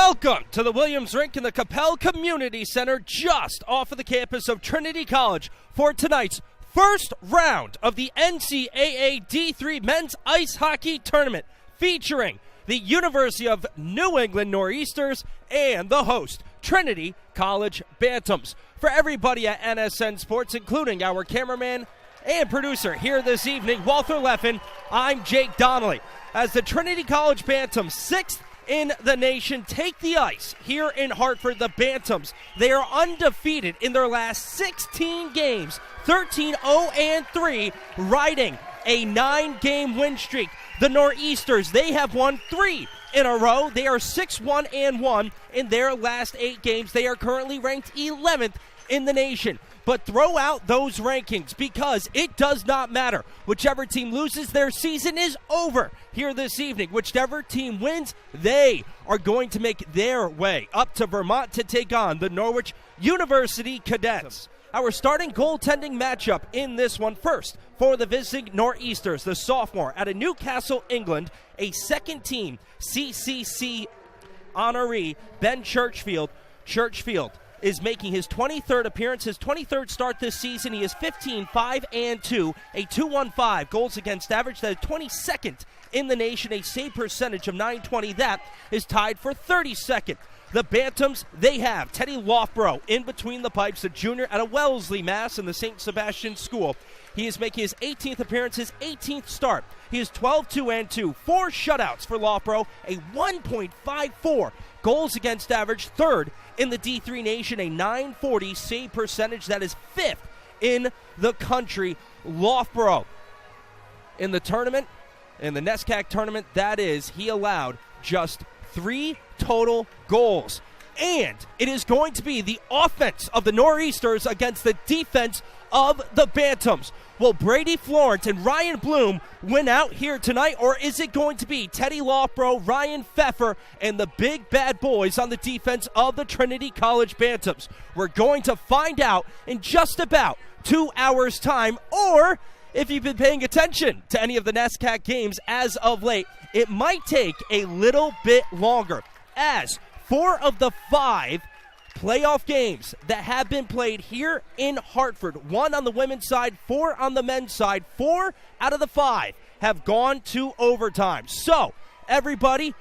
Welcome to the Williams Rink in the Capel Community Center just off of the campus of Trinity College for tonight's first round of the NCAA D3 Men's Ice Hockey Tournament featuring the University of New England Nor'easters and the host, Trinity College Bantams. For everybody at NSN Sports, including our cameraman and producer here this evening, Walter Leffen, I'm Jake Donnelly. As the Trinity College Bantams, sixth in the nation, take the ice here in Hartford. The Bantams, they are undefeated in their last 16 games, 13-0-3, riding a 9-game win streak. The Nor'easters, they have won 3 in a row. They are 6-1-1 in their last 8 games. They are currently ranked 11th in the nation. But throw out those rankings because it does not matter. Whichever team loses, their season is over here this evening. Whichever team wins, they are going to make their way up to Vermont to take on the Norwich University Cadets. Our starting goaltending matchup in this one, first for the visiting Nor'easters, the sophomore out of Newcastle, England, a second-team CCC honoree, Ben Churchfield. Churchfield is making his 23rd appearance, his 23rd start this season. He is 15-5-2, a 2.15 goals against average. That is 22nd in the nation, a save percentage of .920. That is tied for 32nd. The Bantams, they have Tedy Lougborough in between the pipes, a junior out of Wellesley, Mass. in the St. Sebastian School. He is making his 18th appearance, his 18th start. He is 12-2-2, 4 shutouts for Lougborough, a 1.54 goals against average, third in the D3 nation, a .940 save percentage. That is 5th in the country. Lougborough in the tournament, in the NESCAC Tournament, that is, he allowed just 3 total goals. And it is going to be the offense of the Nor'easters against the defense of the Bantams. Will Brady, Fleurent, and Ryan Bloom win out here tonight, or is it going to be Tedy Lougborough, Ryan Pfeffer, and the big bad boys on the defense of the Trinity College Bantams? We're going to find out in just about 2 hours' time, or if you've been paying attention to any of the NESCAC games as of late, it might take a little bit longer, as 4 of the 5 playoff games that have been played here in Hartford, 1 on the women's side, 4 on the men's side, 4 out of the 5 have gone to overtime. So, everybody,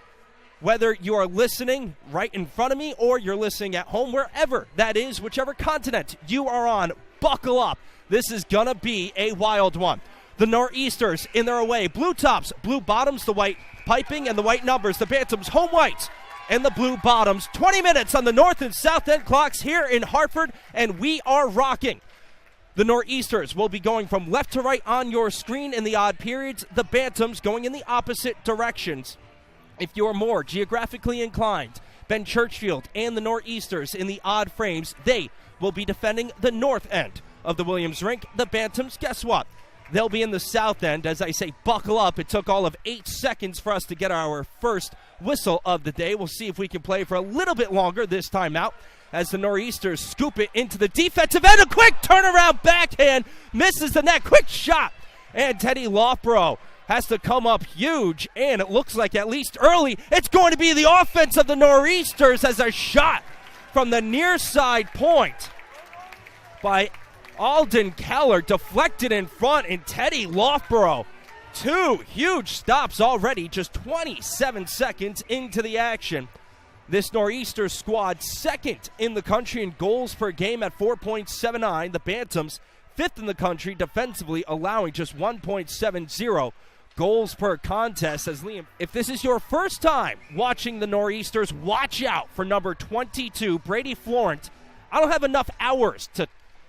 whether you are listening right in front of me or you're listening at home, wherever that is, whichever continent you are on, buckle up. This is gonna be a wild one. The Nor'easters in their away, blue tops, blue bottoms, the white piping and the white numbers. The Bantams home whites and the blue bottoms. 20 minutes on the north and south end clocks here in Hartford, and we are rocking. The Nor'easters will be going from left to right on your screen in the odd periods. The Bantams going in the opposite directions. If you're more geographically inclined, Ben Churchfield and the Nor'easters in the odd frames, they will be defending the north end of the Williams Rink. The Bantams, guess what? They'll be in the south end. As I say, buckle up. It took all of 8 seconds for us to get our first whistle of the day. We'll see if we can play for a little bit longer this time out as the Nor'easters scoop it into the defensive end. A quick turnaround backhand. Misses the net. Quick shot. And Tedy Lougborough has to come up huge. And it looks like, at least early, it's going to be the offense of the Nor'easters as a shot from the near side point by Alden Keller, deflected in front, and Tedy Lougborough. 2 huge stops already, just 27 seconds into the action. This Nor'easter squad second in the country in goals per game at 4.79. The Bantams 5th in the country defensively, allowing just 1.70 goals per contest. As Liam, if this is your first time watching the Nor'easters, watch out for number 22, Brady Fleurent. I don't have enough hours to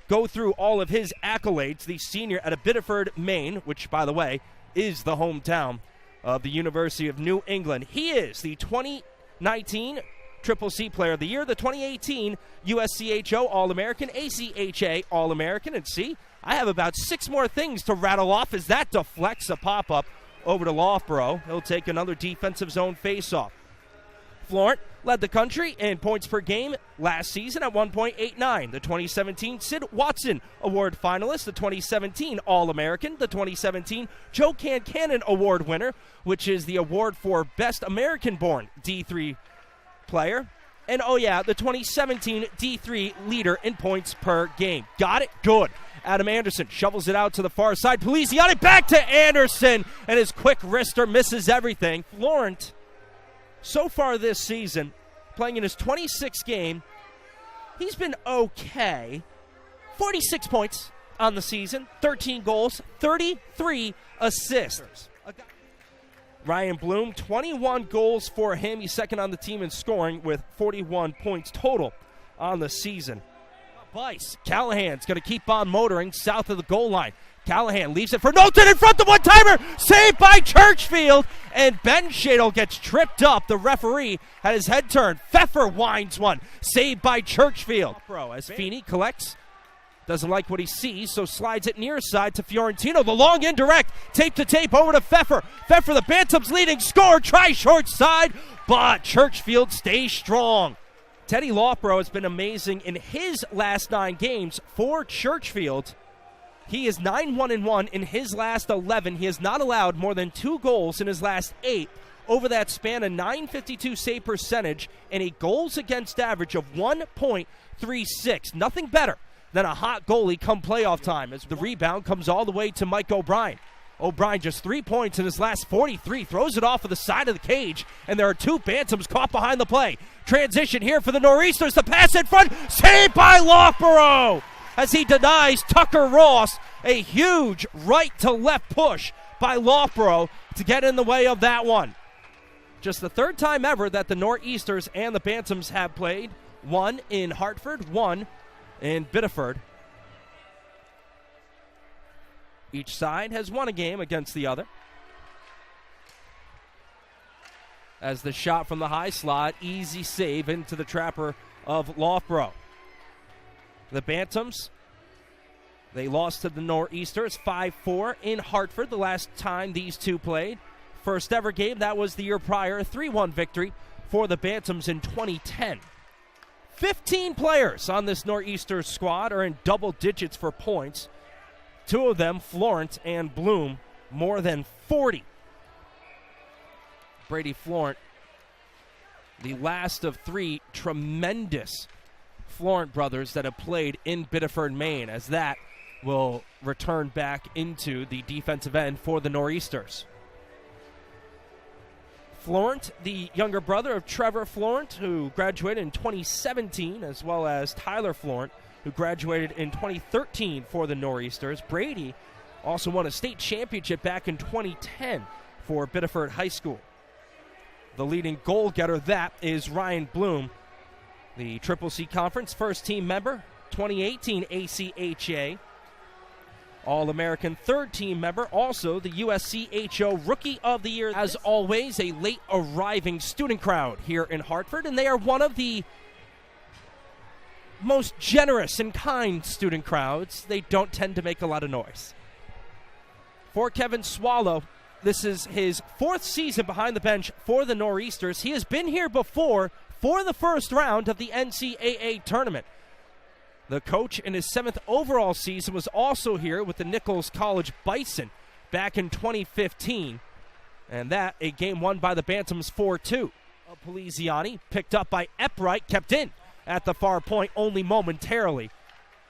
go through all of his accolades. The senior out of Biddeford, Maine, which, by the way, is the hometown of the University of New England. He is the 2019 Triple C Player of the Year, the 2018 USCHO All-American, ACHA All-American, and see, I have about 6 more things to rattle off as that deflects a pop-up over to Lougborough. He'll take another defensive zone face-off. Fleurent led the country in points per game last season at 1.89. The 2017 Sid Watson Award finalist, the 2017 All-American, the 2017 Joe Cannon Award winner, which is the award for Best American-Born D3 player. And, oh, yeah, the 2017 D3 leader in points per game. Got it? Good. Adam Anderson shovels it out to the far side. Poliziani back to Anderson, and his quick wrister misses everything. Fleurent, so far this season, playing in his 26th game, he's been okay. 46 points on the season, 13 goals, 33 assists. Ryan Bloom, 21 goals for him. He's second on the team in scoring with 41 points total on the season. Bice, Callahan's going to keep on motoring south of the goal line. Callahan leaves it for Knowlton in front, the one-timer, saved by Churchfield, and Ben Churchfield gets tripped up. The referee had his head turned. Pfeffer winds one, saved by Churchfield. As Feeney collects, doesn't like what he sees, so slides it near side to Fiorentino. The long indirect, tape to tape over to Pfeffer. Pfeffer, the Bantams leading scorer, tries short side, but Churchfield stays strong. Tedy Lougborough has been amazing in his last 9 games for Churchfield. He is 9-1-1 in his last 11. He has not allowed more than 2 goals in his last 8. Over that span, a .952 save percentage and a goals against average of 1.36. Nothing better than a hot goalie come playoff time, as the rebound comes all the way to Mike O'Brien. O'Brien just 3 points in his last 43, throws it off of the side of the cage, and there are 2 Bantams caught behind the play. Transition here for the Nor'easters, the pass in front, saved by Lougborough, as he denies Tucker Ross. A huge right-to-left push by Lougborough to get in the way of that one. Just the 3rd time ever that the Nor'easters and the Bantams have played. 1 in Hartford, 1 in Biddeford. Each side has won a game against the other. As the shot from the high slot, easy save into the trapper of Lougborough. The Bantams, they lost to the Nor'easters 5-4 in Hartford the last time these two played. First ever game, that was the year prior, a 3-1 victory for the Bantams in 2010. 15 players on this Nor'easters squad are in double digits for points. 2 of them, Fleurent and Bloom, more than 40. Brady Fleurent, the last of 3 tremendous Fleurent brothers that have played in Biddeford, Maine, as that will return back into the defensive end for the Nor'easters. Fleurent, the younger brother of Trevor Fleurent, who graduated in 2017, as well as Tyler Fleurent, who graduated in 2013 for the Nor'easters. Brady also won a state championship back in 2010 for Biddeford High School. The leading goal getter, that is Ryan Bloom, the Triple C Conference first team member, 2018 ACHA All-American third team member, also the USCHO Rookie of the Year. As always, a late arriving student crowd here in Hartford, and they are one of the most generous and kind student crowds. They don't tend to make a lot of noise. For Kevin Swallow, this is his 4th season behind the bench for the Nor'easters. He has been here before for the first round of the NCAA Tournament. The coach in his 7th overall season was also here with the Nichols College Bison back in 2015. And that, a game won by the Bantams 4-2. Poliziani picked up by Epwright, kept in at the far point only momentarily,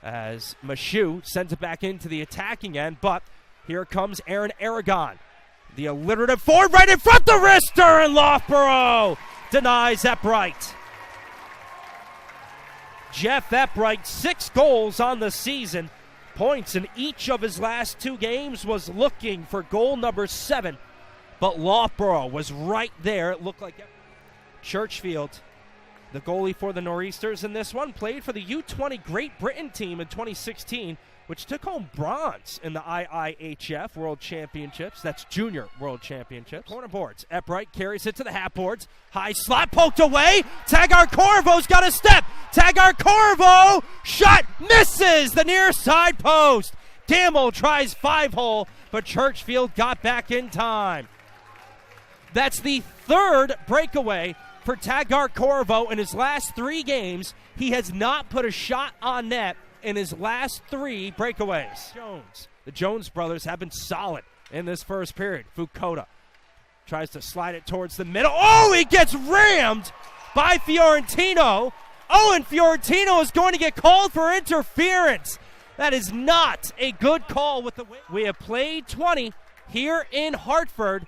as Mashu sends it back into the attacking end. But here comes Aaron Aragon, the alliterative forward right in front, the wrister, and Lougborough denies Epwright. Jeff Epwright, 6 goals on the season, points in each of his last 2 games, was looking for goal number 7, but Lougborough was right there. It looked like Churchfield, the goalie for the Nor'easters in this one, played for the U20 Great Britain team in 2016, which took home bronze in the IIHF World Championships. That's Junior World Championships. Corner boards. Epwright carries it to the half boards. High slot poked away. Taggart Corrivau's got a step. Taggart Corriveau, shot, misses the near side post. Gamble tries 5-hole, but Churchfield got back in time. That's the 3rd breakaway for Taggart Corriveau in his last 3 games. He has not put a shot on net in his last 3 breakaways. The Jones brothers have been solid in this first period. Fukuda tries to slide it towards the middle. Oh, he gets rammed by Fiorentino. Oh, and Fiorentino is going to get called for interference. That is not a good call with the win. We have played 20 here in Hartford.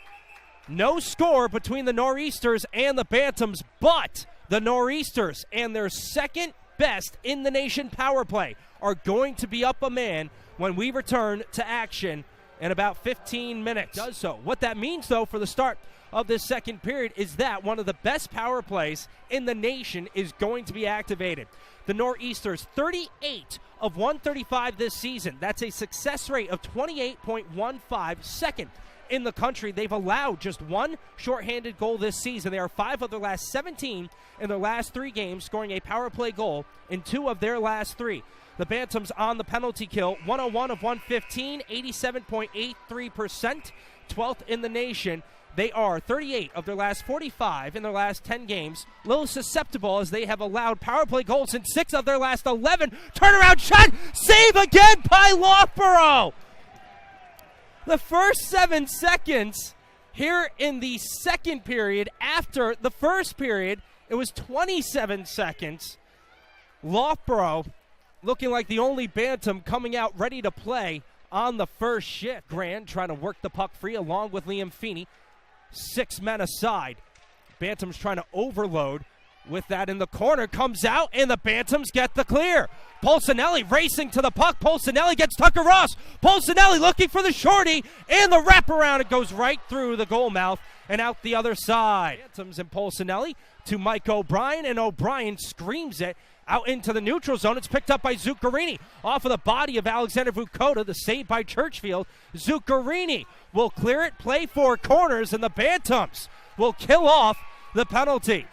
No score between the Nor'easters and the Bantams, but the Nor'easters and their second best in the nation power play are going to be up a man when we return to action in about 15 minutes. Does so. What that means, though, for the start of this second period is that one of the best power plays in the nation is going to be activated. The Nor'easters, 38 of 135 this season. That's a success rate of 28.15, second in the country. They've allowed just one shorthanded goal this season. They are 5 of their last 17 in their last 3 games, scoring a power play goal in 2 of their last 3. The Bantams on the penalty kill, 101 of 115, 87.83%, 12th in the nation. They are 38 of their last 45 in their last 10 games. A little susceptible as they have allowed power play goals in 6 of their last 11. Turnaround shot, save again by Lougborough. The first 7 seconds here in the second period. After the first period, it was 27 seconds. Lougborough looking like the only Bantam coming out ready to play on the first shift. Grant trying to work the puck free along with Liam Feeney. 6 men aside. Bantams trying to overload with that in the corner. Comes out, and the Bantams get the clear. Polsinelli racing to the puck. Polsinelli gets Tucker Ross. Polsinelli looking for the shorty, and the wraparound. It goes right through the goal mouth and out the other side. Bantams and Polsinelli to Mike O'Brien, and O'Brien screams it out into the neutral zone. It's picked up by Zuccarini off of the body of Alexander Vukota. The save by Churchfield. Zuccarini will clear it, play 4 corners, and the Bantams will kill off the penalty.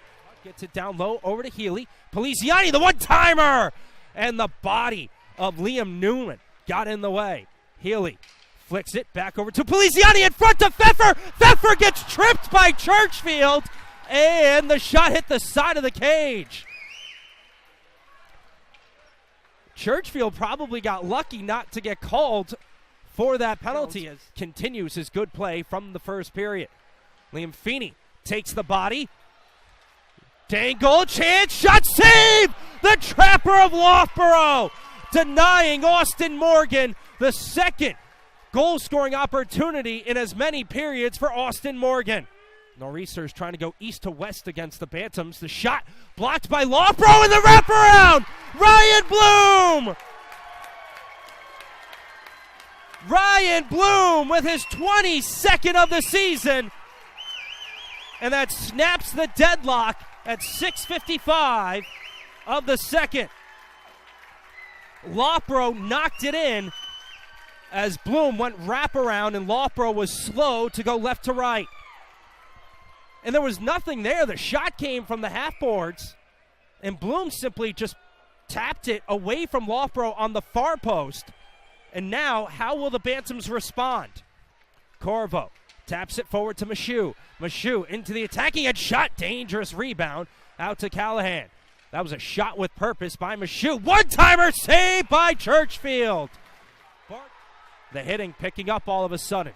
Gets it down low over to Healy. Poliziani, the one-timer! And the body of Liam Newman got in the way. Healy flicks it back over to Poliziani in front of Pfeffer. Pfeffer gets tripped by Churchfield, and the shot hit the side of the cage. Churchfield probably got lucky not to get called for that penalty. As continues his good play from the first period. Liam Feeney takes the body. Dangle, chance, shot, save! The trapper of Lougborough denying Austin Morgan the second goal-scoring opportunity in as many periods for Austin Morgan. Nor'easters trying to go east to west against the Bantams. The shot blocked by Lougborough in the wraparound! Ryan Bloom! Ryan Bloom with his 22nd of the season. And that snaps the deadlock at 6:55 of the second. Lougborough knocked it in as Bloom went wraparound, and Lougborough was slow to go left to right. And there was nothing there. The shot came from the half boards, and Bloom simply just tapped it away from Lougborough on the far post. And now, how will the Bantams respond? Corriveau taps it forward to Michoud. Michoud into the attacking edge shot. Dangerous rebound out to Callahan. That was a shot with purpose by Michoud. One-timer saved by Churchfield. The hitting picking up all of a sudden.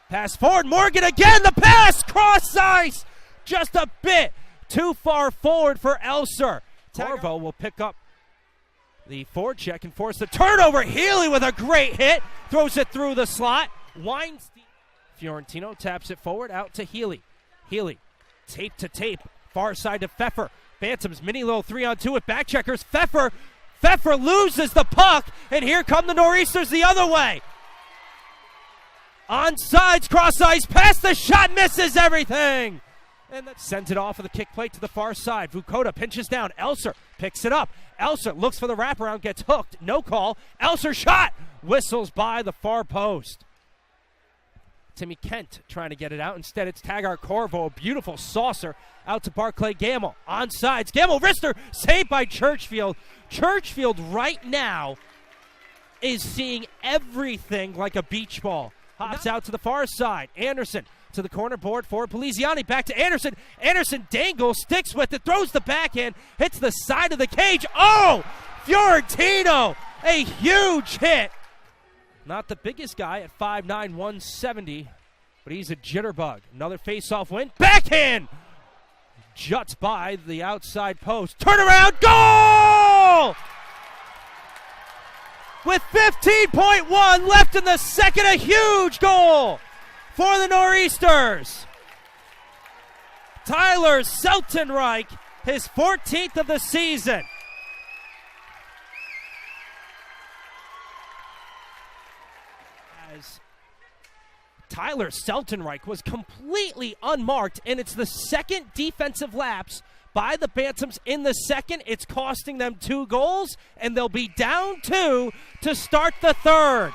Pass forward. Morgan again. The pass. Cross ice. Just a bit too far forward for Elser. Corriveau will pick up the forecheck and force the turnover. Healy with a great hit. Throws it through the slot. Weinstein. Fiorentino taps it forward out to Healy. Healy, tape to tape, far side to Pfeffer. Bantams mini little 3-on-2 with back checkers. Pfeffer loses the puck, and here come the Nor'easters the other way. Onsides, cross ice, pass the shot, misses everything. And sent it off of the kick plate to the far side. Vukota pinches down. Elser picks it up. Elser looks for the wraparound, gets hooked. No call. Elser shot. Whistles by the far post. Timmy Kent trying to get it out. Instead, it's Taggart Corriveau. A beautiful saucer out to Barclay Gamble. Onsides. Gamble, wrister, saved by Churchfield. Churchfield right now is seeing everything like a beach ball. Hops out to the far side. Anderson to the corner board for Poliziani. Back to Anderson. Anderson dangles, sticks with it, throws the backhand, hits the side of the cage. Oh! Fiorentino! A huge hit. Not the biggest guy at 5'9", 170, but he's a jitterbug. Another face-off win. Backhand! juts by the outside post. Turnaround, goal! With 15.1 left in the second, a huge goal for the Nor'easters. Tyler Seltenreich, his 14th of the season. As Tyler Seltenreich was completely unmarked, and it's the second defensive lapse by the Bantams in the second. It's costing them 2 goals, and they'll be down 2 to start the third.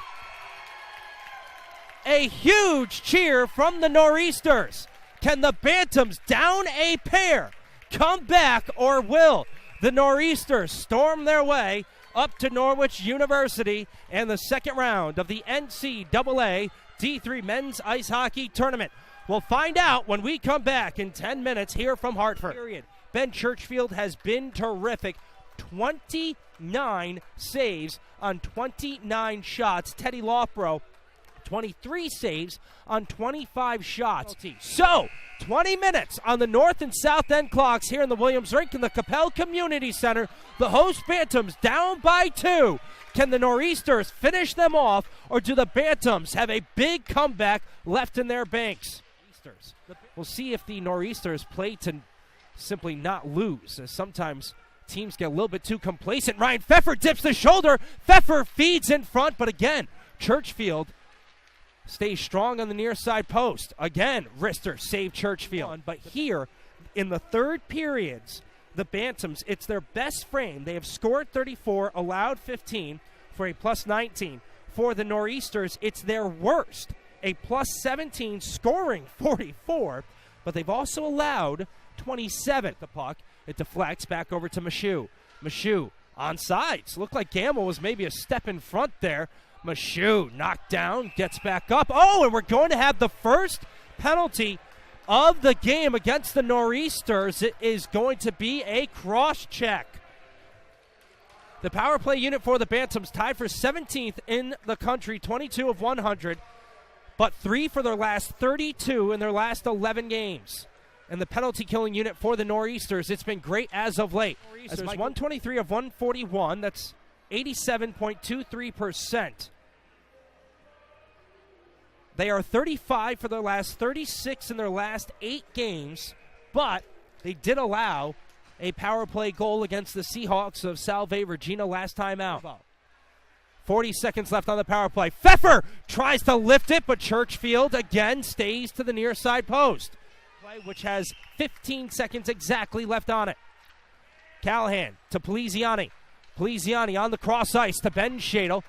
A huge cheer from the Nor'easters. Can the Bantams, down a pair, come back, or will the Nor'easters storm their way up to Norwich University and the second round of the NCAA D3 Men's Ice Hockey Tournament? We'll find out when we come back in 10 minutes here from Hartford. Ben Churchfield has been terrific. 29 saves on 29 shots. Tedy Lougborough, 23 saves on 25 shots. So, 20 minutes on the north and south end clocks here in the Williams Rink in the Capel Community Center. The host Bantams down by 2. Can the Nor'easters finish them off, or do the Bantams have a big comeback left in their banks? We'll see if the Nor'easters play to simply not lose, as sometimes teams get a little bit too complacent. Ryan Pfeffer dips the shoulder. Pfeffer feeds in front, but again, Churchfield stays strong on the near side post. Again, Rister saved Churchfield. But here, in the third periods, the Bantams, it's their best frame. They have scored 34, allowed 15 for a plus 19. For the Nor'easters, it's their worst, a plus 17, scoring 44, but they've also allowed 27. The puck, it deflects back over to Michoud. Michoud on sides. Looked like Gamble was maybe a step in front there. Michoud knocked down, gets back up. Oh, and we're going to have the first penalty of the game against the Nor'easters. It is going to be a cross-check. The power play unit for the Bantams tied for 17th in the country, 22 of 100, but 3 for their last 32 in their last 11 games. And the penalty killing unit for the Nor'easters, it's been great as of late. As 123 of 141, that's 87.23%. They are 35 for their last 36 in their last 8 games, but they did allow a power play goal against the Seahawks of Salve, Regina last time out. 40 seconds left on the power play. Pfeffer tries to lift it, but Churchfield again stays to the near side post, which has 15 seconds exactly left on it. Callahan to Poliziani. Poliziani on the cross ice to Ben Churchfield.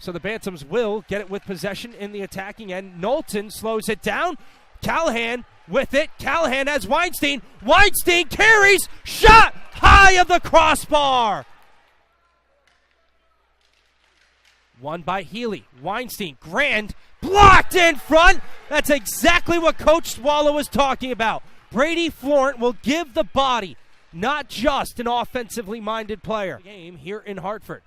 So the Bantams will get it with possession in the attacking end. Knowlton slows it down. Callahan with it. Callahan has Weinstein. Weinstein carries. Shot high of the crossbar. Won by Healy. Weinstein. Grand. Blocked in front. That's exactly what Coach Swallow was talking about. Brady Fleurent will give the body, not just an offensively minded player. Game here in Hartford.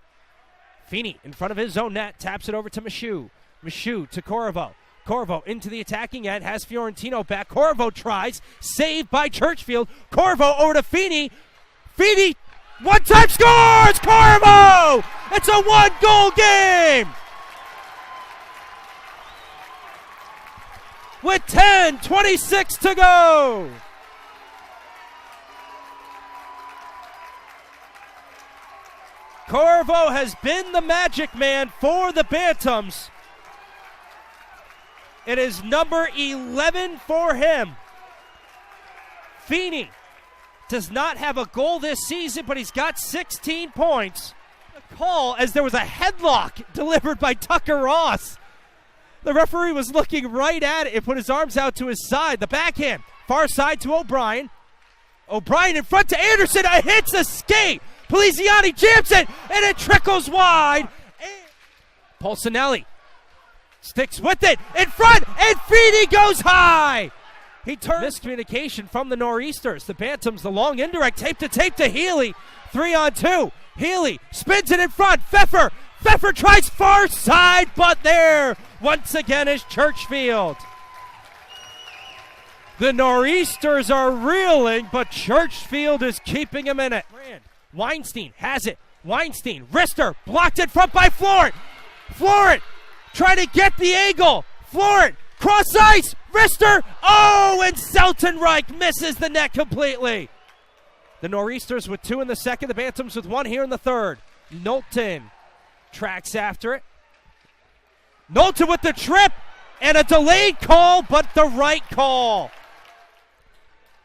Feeney in front of his own net, taps it over to Michoud. Michoud to Corriveau. Corriveau into the attacking end, has Fiorentino back. Corriveau tries, saved by Churchfield. Corriveau over to Feeney. Feeney, one-time scores! Corriveau! It's a 1-goal game! With 10:26 to go! Corriveau has been the magic man for the Bantams. It is number 11 for him. Feeney does not have a goal this season, but he's got 16 points. A call as there was a headlock delivered by Tucker Ross. The referee was looking right at it and put his arms out to his side. The backhand, far side to O'Brien. O'Brien in front to Anderson. A hits a skate. Poliziani jams it, and it trickles wide. Polsinelli sticks with it in front, and Feeney goes high. He turns. Miscommunication from the Nor'easters. The Bantams, the long indirect, tape to Healy. 3-on-2. Healy spins it in front. Pfeffer tries far side, but there once again is Churchfield. The Nor'easters are reeling, but Churchfield is keeping him in it. Weinstein has it. Weinstein, wrister, blocked in front by Fleurent. Fleurent trying to get the angle. Fleurent, cross ice, wrister. Oh, and Seltenreich misses the net completely. The Nor'easters with 2 in the second. The Bantams with 1 here in the third. Knowlton tracks after it. Knowlton with the trip and a delayed call, but the right call.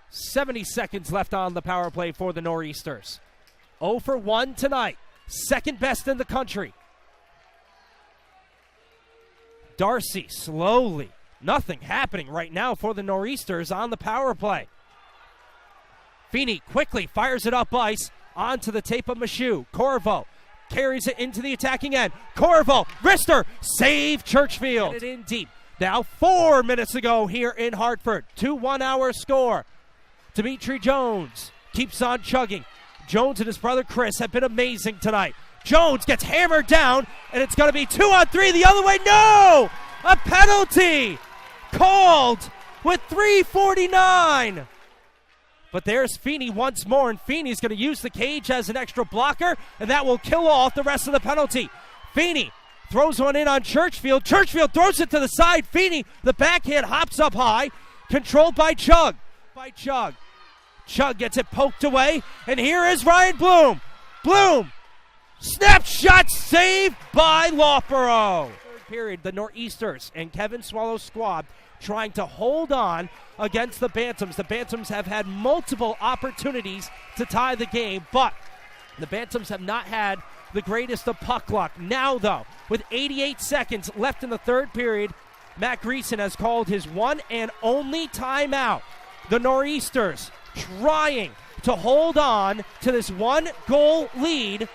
70 seconds left on the power play for the Nor'easters. 0 for 1 tonight. Second best in the country. Darcy slowly. Nothing happening right now for the Nor'easters on the power play. Feeney quickly fires it up ice onto the tape of Michoud. Corriveau carries it into the attacking end. Corriveau, wrister, save Churchfield. Get it in deep. Now 4 minutes ago here in Hartford. 2 1-hour score. Dimitri Jones keeps on chugging. Jones and his brother Chris have been amazing tonight. Jones gets hammered down, and it's going to be 2-on-3 the other way. No! A penalty called with 3:49. But there's Feeney once more, and Feeney's going to use the cage as an extra blocker, and that will kill off the rest of the penalty. Feeney throws one in on Churchfield. Churchfield throws it to the side. Feeney, the backhand, hops up high, controlled by Chug. Chug gets it poked away, and here is Ryan Bloom. Bloom, snapshot saved by Lougborough. Third period, the Nor'easters and Kevin Swallow's squad trying to hold on against the Bantams. The Bantams have had multiple opportunities to tie the game, but the Bantams have not had the greatest of puck luck. Now, though, with 88 seconds left in the third period, Matt Greason has called his one and only timeout. The Nor'easters trying to hold on to this 1-goal lead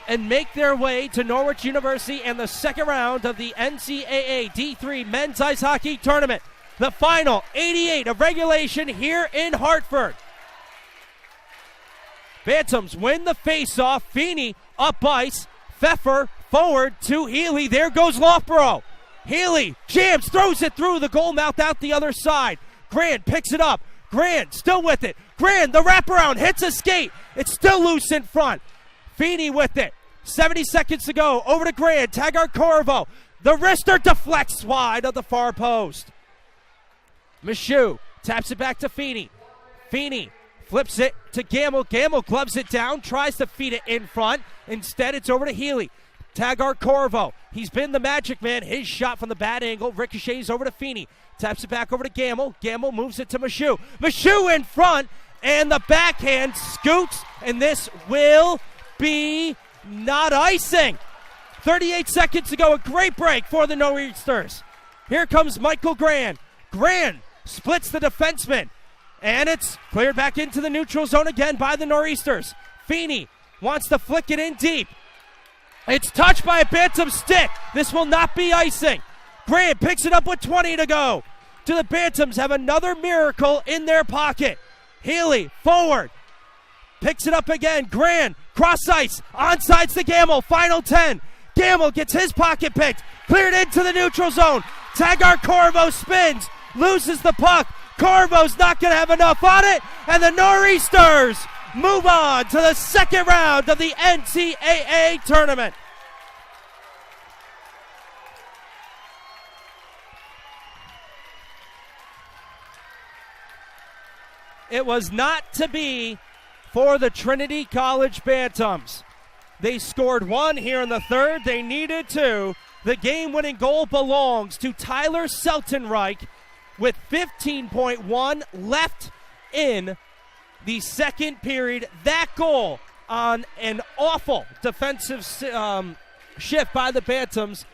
and make their way to Norwich University and the second round of the NCAA D3 Men's Ice Hockey Tournament. The final 88 of regulation here in Hartford. Bantams win the faceoff. Feeney up ice. Pfeffer forward to Healy. There goes Lougborough. Healy jams, throws it through the goal mouth out the other side. Grand picks it up. Grand still with it. Grand, the wraparound, hits a skate. It's still loose in front. Feeney with it. 70 seconds to go. Over to Grand. Taggart Corriveau. The wrister deflects wide of the far post. Michoud taps it back to Feeney. Feeney flips it to Gamble. Gamble gloves it down, tries to feed it in front. Instead, it's over to Healy. Taggart Corriveau. He's been the magic man. His shot from the bad angle ricochets over to Feeney. Taps it back over to Gamble. Gamble moves it to Michoud. Michoud in front, and the backhand scoots, and this will be not icing. 38 seconds to go. A great break for the Nor'easters. Here comes Michael Grand. Grand splits the defenseman, and it's cleared back into the neutral zone again by the Nor'easters. Feeney wants to flick it in deep. It's touched by a Bantam stick. This will not be icing. Grand picks it up with 20 to go. Do the Bantams have another miracle in their pocket? Healy forward. Picks it up again. Grand cross ice. Onsides to Gamble. Final 10. Gamble gets his pocket picked. Cleared into the neutral zone. Taggart Corriveau spins. Loses the puck. Corriveau's not going to have enough on it. And the Nor'easters move on to the second round of the NCAA Tournament. It was not to be for the Trinity College Bantams. They scored 1 here in the third. They needed 2. The game-winning goal belongs to Tyler Seltenreich with 15.1 left in the second period. That goal on an awful defensive shift by the Bantams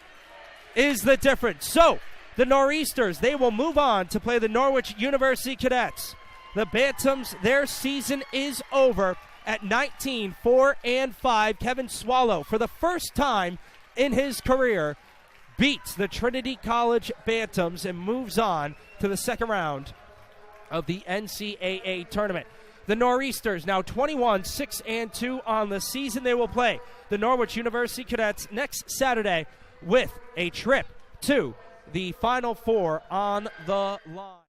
is the difference. So, the Nor'easters, they will move on to play the Norwich University Cadets. The Bantams, their season is over at 19-4-5. Kevin Swallow, for the first time in his career, beats the Trinity College Bantams and moves on to the second round of the NCAA Tournament. The Nor'easters now 21-6-2 on the season. They will play the Norwich University Cadets next Saturday with a trip to the Final Four on the line.